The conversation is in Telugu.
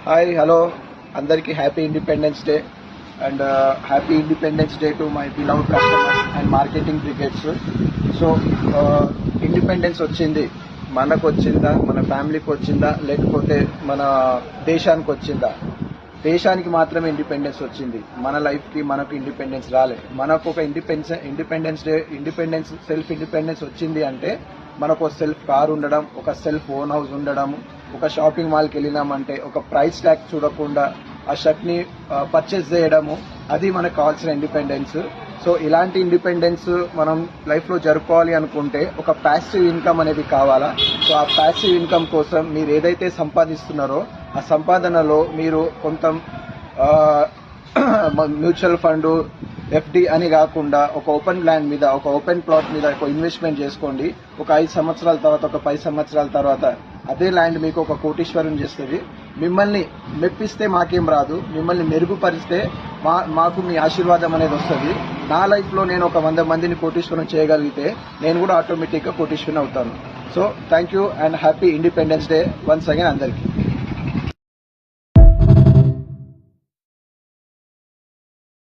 హాయ్ హలో అందరికీ happy independence day and happy independence day to my beloved customers and marketing brigades. So independence వచ్చింది, మనకు వచ్చిందా, మన ఫ్యామిలీకి వచ్చిందా, లేకపోతే మన దేశానికి వచ్చిందా? దేశానికి మాత్రమే ఇండిపెండెన్స్ వచ్చింది, మన లైఫ్కి మనకు ఇండిపెండెన్స్ రాలే. మనకు ఒక ఇండిపెండెన్స్ సెల్ఫ్ ఇండిపెండెన్స్ వచ్చింది అంటే మనకు ఒక సెల్ఫ్ కార్ ఉండడం, ఒక సెల్ఫ్ ఓన్ హౌస్ ఉండడం, ఒక షాపింగ్ మాల్కి వెళ్ళినామంటే ఒక ప్రైస్ ట్యాగ్ చూడకుండా ఆ షర్ట్ని పర్చేస్ చేయడము, అది మనకు కావాల్సిన ఇండిపెండెన్స్. సో ఇలాంటి ఇండిపెండెన్స్ మనం లైఫ్లో జరుపుకోవాలి అనుకుంటే ఒక ప్యాసివ్ ఇన్కమ్ అనేది కావాలా. సో ఆ ప్యాసివ్ ఇన్కమ్ కోసం మీరు ఏదైతే సంపాదిస్తున్నారో ఆ సంపాదనలో మీరు కొంత మ్యూచువల్ ఫండ్, ఎఫ్డి అని కాకుండా ఒక ఓపెన్ ల్యాండ్ మీద, ఒక ఓపెన్ ప్లాట్ మీద ఒక ఇన్వెస్ట్మెంట్ చేసుకోండి. ఒక 5 సంవత్సరాల తర్వాత, ఒక 10 సంవత్సరాల తర్వాత అదే ల్యాండ్ మీకు ఒక కోటీశ్వరం చేస్తుంది. మిమ్మల్ని మెప్పిస్తే మాకేం రాదు, మిమ్మల్ని మెరుగుపరిస్తే మాకు మీ ఆశీర్వాదం అనేది వస్తుంది. నా లైఫ్లో నేను ఒక 100 మందిని కోటీశ్వరం చేయగలిగితే నేను కూడా ఆటోమేటిక్గా కోటీశ్వరం అవుతాను. So thank you and happy independence day once again అందరికీ.